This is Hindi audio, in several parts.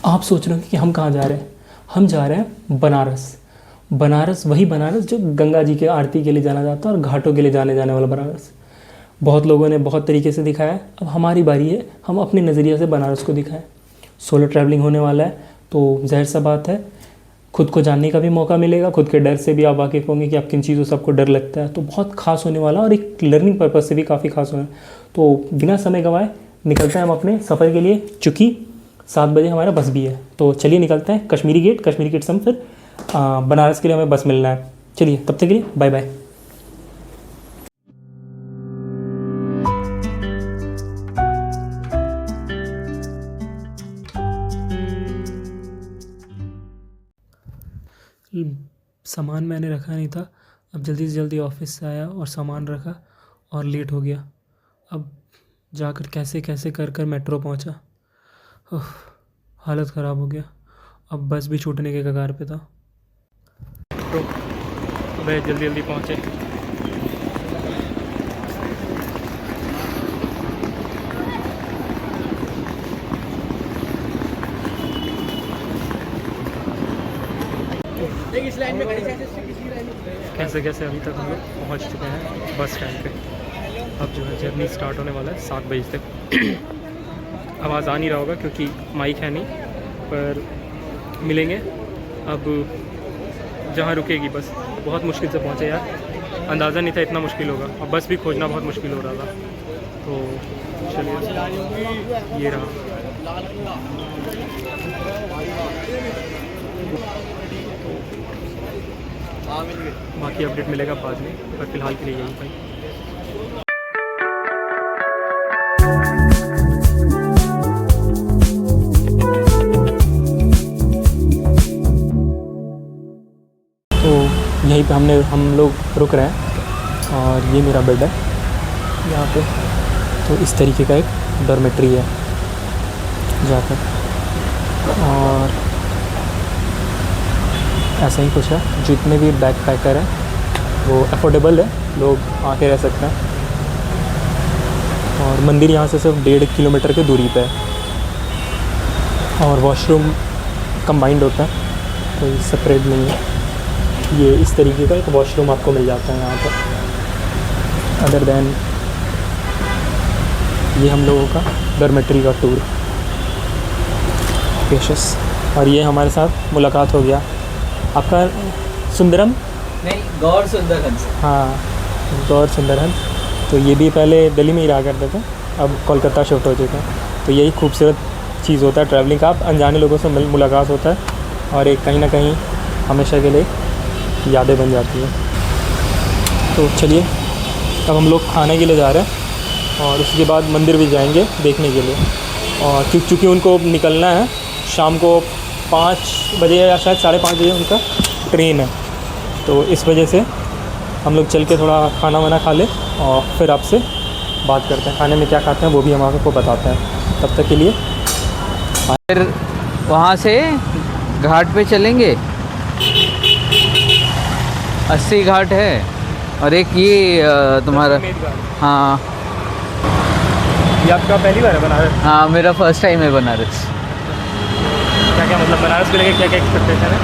आप सोच रहे हो कि हम कहाँ जा रहे हैं? हम जा रहे हैं बनारस। बनारस, वही बनारस जो गंगा जी के आरती के लिए जाना जाता है और घाटों के लिए जाने वाला बनारस। बहुत लोगों ने बहुत तरीके से दिखाया है, अब हमारी बारी है हम अपने नज़रिए से बनारस को दिखाएं। सोलो ट्रैवलिंग होने वाला है तो ज़ाहिर सा बात है खुद को जानने का भी मौका मिलेगा, खुद के डर से भी आप वाकिफ़ होंगे कि आप किन चीज़ों से आपको डर लगता है। तो बहुत खास होने वाला और एक लर्निंग पर्पज़ से भी काफ़ी खास होने। तो बिना समय गंवाए निकलते हैं हम अपने सफ़र के लिए, चूँकि 7 बजे हमारा बस भी है। तो चलिए निकलते हैं कश्मीरी गेट से हम फिर बनारस के लिए हमें बस मिलना है। चलिए तब तक के लिए बाय बाय। सामान मैंने रखा नहीं था, अब जल्दी से जल्दी ऑफिस से आया और सामान रखा और लेट हो गया। अब जाकर कैसे कैसे कर कर मेट्रो पहुंचा। हालत ख़राब हो गया, अब बस भी छूटने के कगार पे था। तो वह जल्दी जल्दी पहुंचे। कैसे कैसे अभी तक हम लोग पहुँच चुके हैं बस स्टैंड पे। अब जो है जर्नी स्टार्ट होने वाला है 7 बजे तक। आवाज़ आ नहीं रहा होगा क्योंकि माइक है नहीं, पर मिलेंगे अब जहाँ रुकेगी बस। बहुत मुश्किल से पहुँचे यार, अंदाज़ा नहीं था इतना मुश्किल होगा, और बस भी खोजना बहुत मुश्किल हो रहा था। तो चलिए ये रहा। बाकी अपडेट मिलेगा बाद में, पर फिलहाल के लिए यही भाई। तो यहीं पे हम लोग रुक रहे हैं और ये मेरा बेड है यहाँ पे। तो इस तरीके का एक डॉर्मेट्री है जाकर, और ऐसा ही कुछ है। जितने भी बैक पैकर हैं वो अफोर्डेबल है, लोग आके रह सकते हैं। और मंदिर यहाँ से सिर्फ 1.5 किलोमीटर की दूरी पे है, और वॉशरूम कंबाइंड होता है, कोई सेपरेट नहीं है। ये इस तरीके का एक वॉशरूम आपको मिल जाता है यहाँ पर। अदर देन ये हम लोगों का डॉर्मेट्री का टूर पेशस। और ये हमारे साथ मुलाकात हो गया आपका सुंदरम, नहीं गौर सुंदरहंस। हाँ गौर सुंदरहंस। तो ये भी पहले दिल्ली में ही रहा करते थे, अब कोलकाता शिफ्ट हो चुके हैं। तो यही खूबसूरत चीज़ होता है ट्रैवलिंग का, आप अनजाने लोगों से मुलाकात होता है और एक कहीं ना कहीं हमेशा के लिए यादें बन जाती है। तो चलिए अब हम लोग खाने के लिए जा रहे हैं और उसके बाद मंदिर भी जाएंगे देखने के लिए। और चूँकि उनको निकलना है शाम को 5 बजे या शायद 5:30 बजे उनका ट्रेन है, तो इस वजह से हम लोग चल के थोड़ा खाना वाना खा लें और फिर आपसे बात करते हैं। खाने में क्या खाते हैं वो भी हम आपको बताते हैं। तब तक के लिए फिर वहाँ से घाट पे चलेंगे, 80 घाट है, और एक ये तुम्हारा, हाँ ये आपका पहली बार है बनारस? हाँ मेरा फर्स्ट टाइम है बनारस। क्या क्या मतलब बनारस को लेकर क्या क्या एक्सपेक्टेशन है?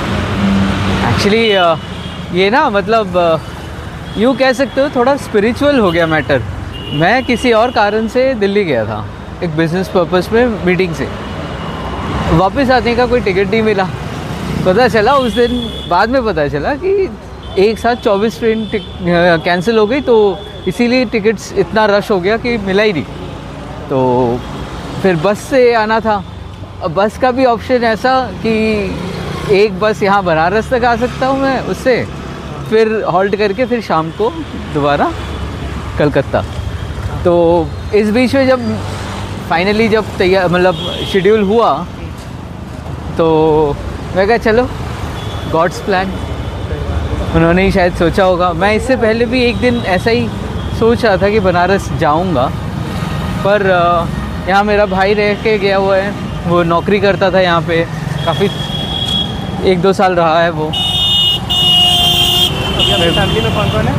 एक्चुअली ये ना मतलब यूँ कह सकते हो थोड़ा स्पिरिचुअल हो गया मैटर। मैं किसी और कारण से दिल्ली गया था, एक बिज़नेस पर्पस में मीटिंग से। वापस आने का कोई टिकट नहीं मिला। पता चला उस दिन बाद में पता चला कि एक साथ 24 ट्रेन कैंसिल हो गई, तो इसीलिए टिकट्स इतना रश हो गया कि मिला ही नहीं। तो फिर बस से आना था। अब बस का भी ऑप्शन ऐसा कि एक बस यहाँ बनारस तक आ सकता हूँ मैं, उससे फिर हॉल्ट करके फिर शाम को दोबारा कलकत्ता। तो इस बीच में जब फाइनली जब तैयार मतलब शेड्यूल हुआ, तो मैं कहा चलो गॉड्स प्लान, उन्होंने ही शायद सोचा होगा। मैं इससे पहले भी एक दिन ऐसा ही सोच रहा था कि बनारस जाऊंगा, पर यहाँ मेरा भाई रह के गया हुआ है, वो नौकरी करता था यहाँ पे, काफ़ी 1-2 साल रहा है वो। मेरे फैमिली में कौन कौन है?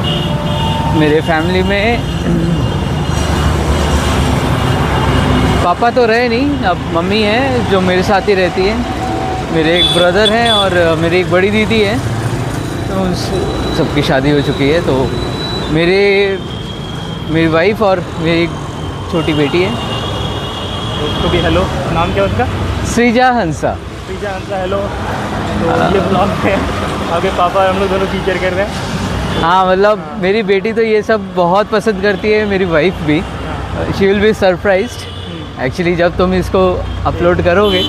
मेरे फैमिली में पापा तो रहे नहीं, अब मम्मी है जो मेरे साथ ही रहती है। मेरे एक ब्रदर हैं और मेरी एक बड़ी दीदी है, तो सबकी शादी हो चुकी है। तो मेरी वाइफ और मेरी एक छोटी बेटी है। उसको भी हेलो। नाम क्या उसका? श्रीजा हंसा। श्रीजा हंसा, हेलो। तो ये ब्लॉग है, आगे पापा हम लोग दोनों फीचर कर रहे हैं। हाँ मतलब मेरी बेटी तो ये सब बहुत पसंद करती है, मेरी वाइफ भी। She will be surprised actually जब तुम इसको अपलोड करोगे।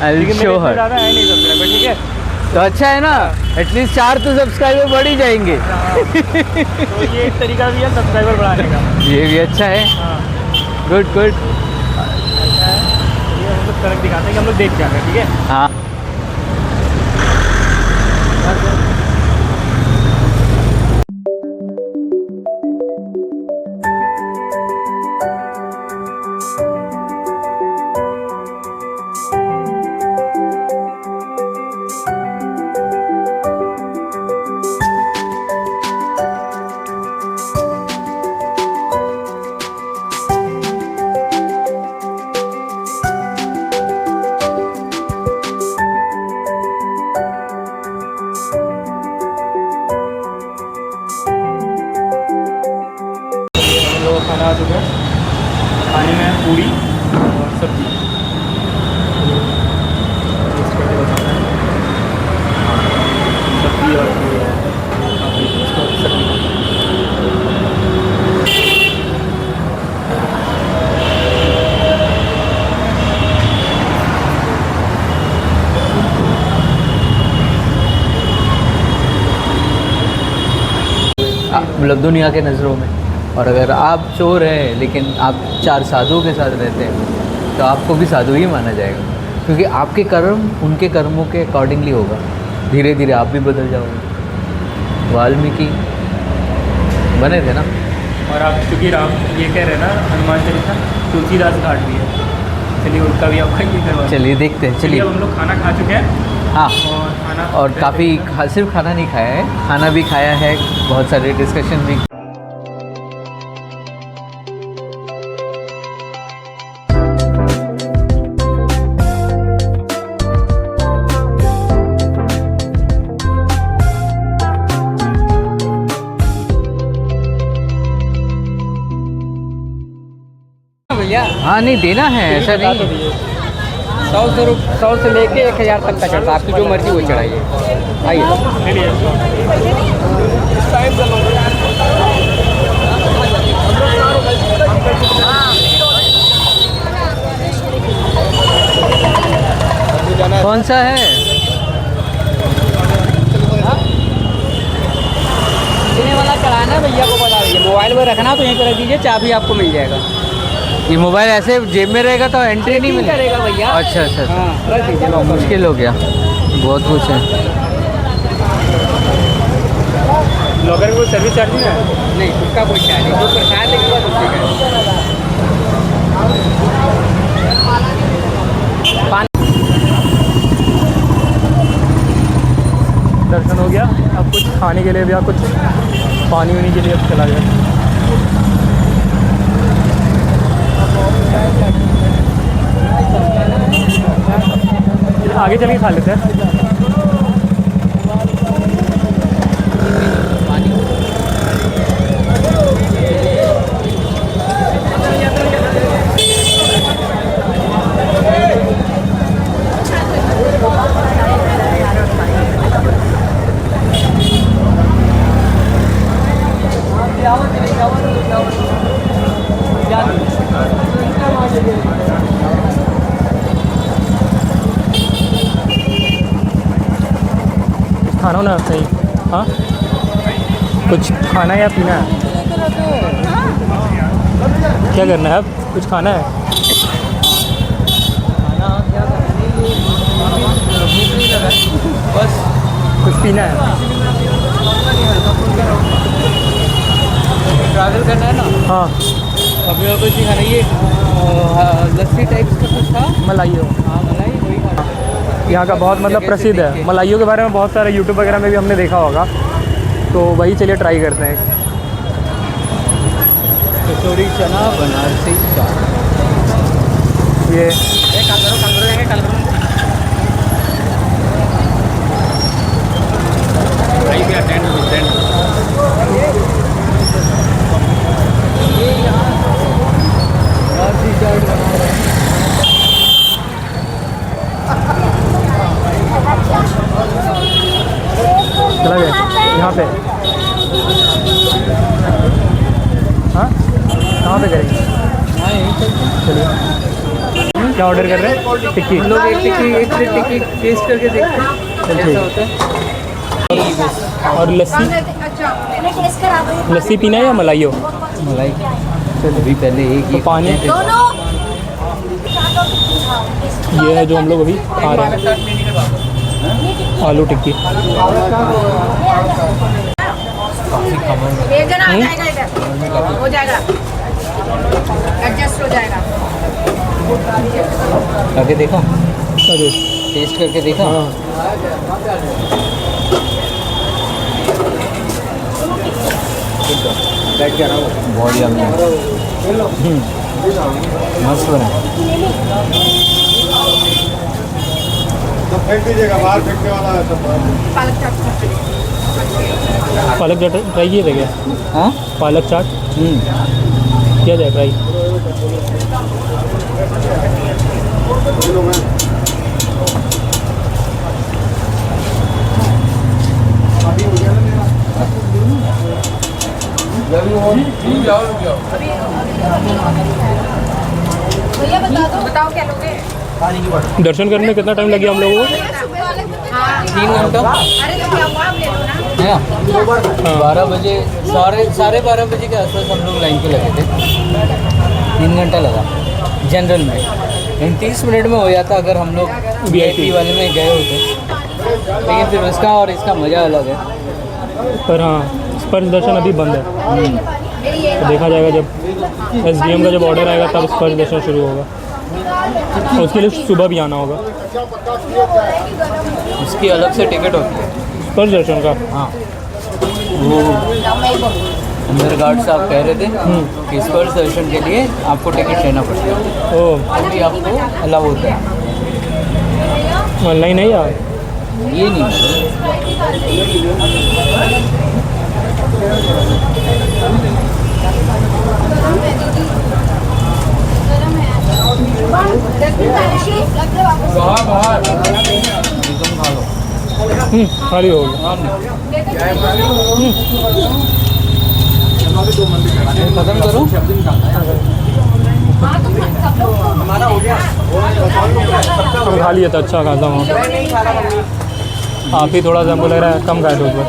आई विल शो हर। ज़्यादा है नहीं सब्सक्राइबर, ठीक है? तो अच्छा है ना, एटलीस्ट 4 तो सब्सक्राइबर बढ़ ही जाएंगे। तो ये एक तरीका भी है सब्सक्राइबर बढ़ाने का। ये भी अच्छा है। हाँ, गुड गुड। अच्छा है। ये हम लोग सड़क दिखाते हैं कि हम लोग देख क्या रहे हैं, ठीक है? हाँ खाना आ चुका है। खाने में पूरी और सब्जी। सब्जी और सब्जी। मतलब दुनिया के नज़रों में। और अगर आप चोर हैं लेकिन आप 4 साधुओं के साथ रहते हैं तो आपको भी साधु ही माना जाएगा, क्योंकि आपके कर्म उनके कर्मों के अकॉर्डिंगली होगा। धीरे धीरे आप भी बदल जाओगे। वाल्मीकि बने थे ना। और आप चूँकि राम ये कह रहे हैं ना, हनुमान चालीसा तुलसीदास घाट भी है। चलिए उसका भी आपका ये करवा। चलिए देखते हैं। चलिए अब हम लोग खाना खा चुके हैं। हाँ, और खाना और काफ़ी सिर्फ खाना नहीं खाया है, खाना भी खाया है, बहुत सारे डिस्कशन भी। भैया हाँ नहीं देना है, ऐसा नहीं। 100 से लेके 1000 तक का चढ़ता, आपकी जो मर्जी वो चढ़ाइए। आइए। कौन सा है? देने वाला चढ़ाना है, भैया को बता दीजिए। मोबाइल में रखना तो यहीं पर रख दीजिए, चाबी आपको मिल जाएगा। ये मोबाइल ऐसे जेब में रहेगा तो एंट्री नहीं मिलेगी? करेगा भैया। अच्छा अच्छा अच्छा। हाँ, रख दीजिए। मुश्किल हो गया, बहुत कुछ है। ब्लॉगर को सर्विस चार्ज नहीं है? नहीं, उसका कोई चार्ज नहीं, जो प्रसाद लेके बाद उसके का। दर्शन हो गया। अब कुछ खाने के लिए भी, कुछ पानी वानी के लिए अब चला गया। आगे चल के खा लेते हैं। खाना ना सही। हाँ, कुछ खाना है या पीना है? क्या करना है अब? कुछ खाना है? बस कुछ पीना है? ट्रैवल करना है ना। हाँ, अभी और कुछ नहीं खाना। ये लस्सी टाइप का कुछ था। मलाई हो। हाँ, मलाई वही खाना। यहाँ का बहुत मतलब प्रसिद्ध है। मलाइयों के बारे में बहुत सारे यूट्यूब वगैरह में भी हमने देखा होगा, तो वही चलिए ट्राई करते हैं। कचौड़ी चना बनारसी चाट। ये कल करो जाएंगे कल करो चला गया यहाँ पे। हाँ कहाँ पे करेंगे? चलिए क्या ऑर्डर कर रहे हैं? टिक्की। हम लोग एक प्लेट टिक्की टेस्ट करके देखते हैं कैसा होता है। और लस्सी लस्सी पीना है या मलाइयो? मलाई अभी पहले एक तो पानी ये है जो हम लोग अभी खा रहे हैं, आलू टिक्की। एक जना आ जाएगा इधर, हो जाएगा, एडजस्ट हो जाएगा। करके देखा, अरे टेस्ट करके देखा। हाँ बहुत यम्मी है। मस्त बना। तो फेंक दीजिएगा, बाहर फेंकने वाला है सब। पालक चाट ट्राई किए थे क्या? हाँ पालक चाट किया जाए ट्राई? भैया बता दो, बताओ क्या लोगे? दर्शन करने में कितना टाइम लग गया हम लोगों को? 3 घंटा अरे तो क्या हुआ, आप ले लो ना। है ना। 12 बजे साढ़े 12 बजे के आसपास हम लोग लाइन पे लगे थे। 3 घंटा लगा जनरल में, लेकिन 30 मिनट में हो जाता अगर हम लोग VIP वाले में गए होते। लेकिन फिर उसका और इसका मज़ा अलग है। पर हाँ स्पर्श दर्शन अभी बंद है, तो देखा जाएगा जब SDM का जब ऑर्डर आएगा तब स्पर्श दर्शन शुरू होगा। और उसके लिए सुबह भी आना होगा। उसकी अलग से टिकट होती है स्पर्श दर्शन का। हाँ वो अंदर गार्ड साहब कह रहे थे कि स्पर्श दर्शन के लिए आपको टिकट लेना पड़ेगा, ओह तभी आपको अलाउ होता है। ऑनलाइन है यार? ये नहीं एकदम खा लो। खाली हो गया। खत्म करो। हम खा लिए था अच्छा खासा वहाँ। आप ही थोड़ा सा हमको लग रहा है कम खाए थे ऊपर।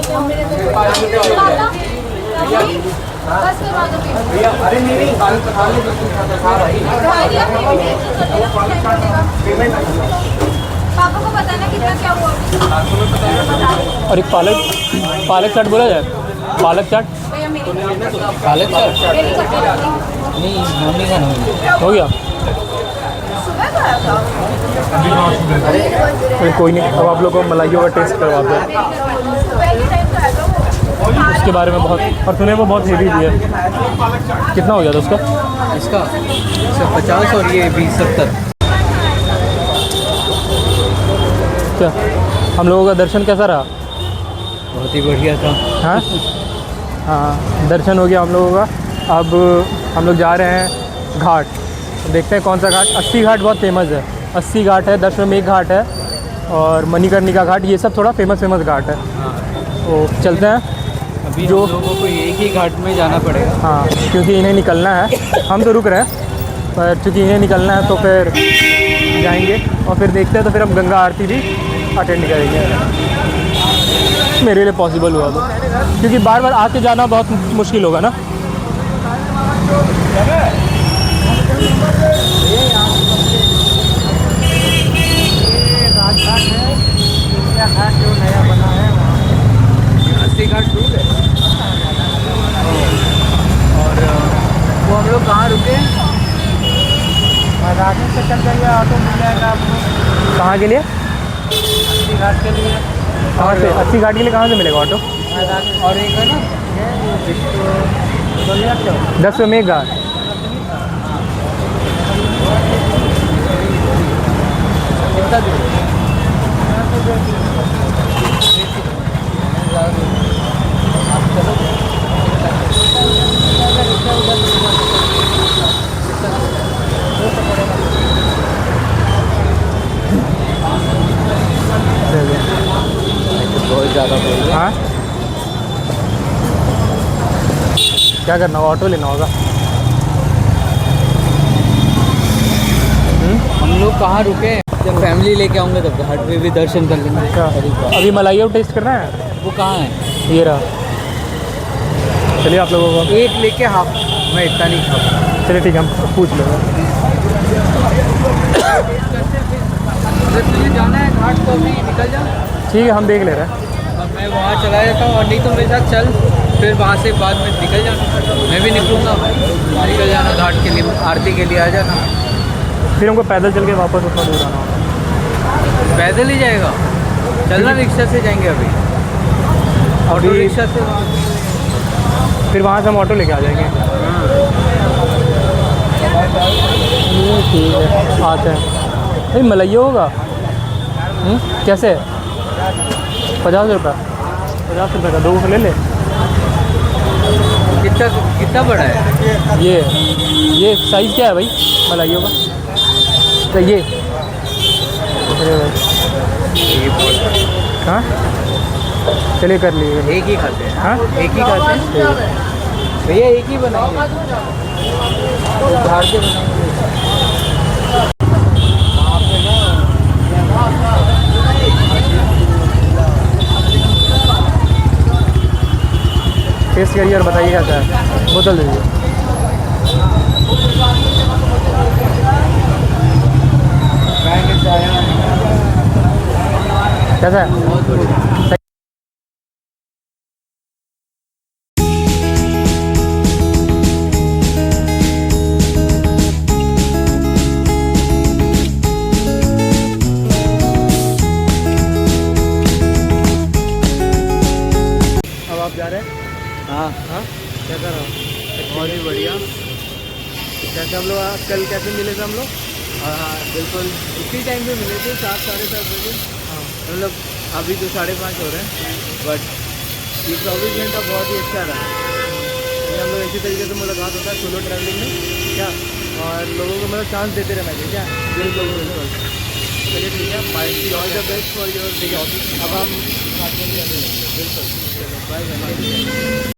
पापा को बताना कितना क्या हुआ। और एक पालक चाट बोला जाए? पालक चाट भैया मेरी पालक चाट मेरी कटी नहीं, मम्मी का नहीं। हो गया? कोई नहीं, अब आप लोग को मलाइयों का टेस्ट करवाते हैं। उसके बारे में बहुत और सुने वो बहुत हेवी भी है। कितना हो गया था उसका? इसका 50 और ये 20-70। क्या हम लोगों का दर्शन कैसा रहा? बहुत ही बढ़िया था। हाँ हाँ दर्शन हो गया हम लोगों का। अब हम लोग जा रहे हैं घाट, देखते हैं कौन सा घाट। 80 घाट बहुत फेमस है, 80 घाट है, दशमेश घाट है और मणिकर्णिका घाट, ये सब थोड़ा फेमस घाट है। तो चलते हैं अभी जो हम लोगों को एक ही घाट में जाना पड़ेगा। हाँ क्योंकि इन्हें निकलना है। हम तो रुक रहे हैं पर चूँकि इन्हें निकलना है तो फिर जाएंगे और फिर देखते हैं। तो फिर हम गंगा आरती भी अटेंड करेंगे, मेरे लिए पॉसिबल हुआ तो, क्योंकि बार बार आके जाना बहुत मुश्किल होगा ना। घाट जो नया बना है 80 घाट दूर है। और वो हम लोग कहाँ रुके? राजू से चल जाइए, ऑटो मिल जाएगा आपको कहाँ के लिए? 80 घाट के लिए। कहाँ से 80 घाट के लिए कहाँ से मिलेगा ऑटो? और एक है ना दशमेश घाट। बता दीजिए। बहुत ज़्यादा बोल रहे हैं। हाँ क्या करना होगा, ऑटो लेना होगा। हम लोग कहाँ रुके? जब फैमिली लेके आऊँगा तब घाट पे भी दर्शन कर लेंगे। अच्छा अभी मलाई और टेस्ट करना है, वो कहाँ है? ये रहा। चलिए आप लोगों को एक लेके हाफ, मैं इतना नहीं खाऊँ। चलिए ठीक है, हम पूछ लेंगे। अगर तुझे जाना है घाट तो अभी निकल जा, ठीक है हम देख ले रहे हैं। अब मैं वहाँ चला जाता हूँ, और नहीं तो मेरे साथ चल, फिर वहाँ से बाद में निकल जाना। मैं भी निकलूँगा, निकल जाना घाट के लिए, आरती के लिए आ जाना। फिर हमको पैदल चल के वापस उतना दूर आना होगा। पैदल ही जाएगा? चलना रिक्शा से जाएंगे अभी, ऑटो अभी- रिक्शा से फिर वहाँ से हम ऑटो लेके आ जाएंगे। ठीक है आते हैं। भाई मलाइया होगा कैसे? 50 रुपये, 50 रुपये का 2 ले ले। कितना बड़ा है? ये साइज़ क्या है भाई मलाइयों का? तो ये अरे भाई हाँ चलिए कर लिए। एक ही खाते हैं। हाँ एक ही खाते हैं भैया, एक ही बनाएंगे, बाहर के बनाएंगे। टेस्ट करिए और बताइए कैसा है। बोतल दीजिए। कैसा है? बहुत बढ़िया। अब आप जा रहे हैं? हाँ हाँ क्या कर रहे हो? बहुत ही बढ़िया। कैसे हम लोग कल कैसे मिले थे हम लोग? हाँ बिल्कुल उसी टाइम पे मिले थे, 7 साढ़े 7 बजे। हाँ मतलब अभी तो 5:30 हो रहे हैं, बट ये 24 घंटा बहुत ही अच्छा रहा। ये हम लोग इसी तरीके से मुलाकात होता है सोलो ट्रैवलिंग में क्या, और लोगों को मतलब चांस देते रहना चाहिए क्या। बिल्कुल बिल्कुल। चलिए ठीक है bye, all the best for your. अब हम बिल्कुल बाय।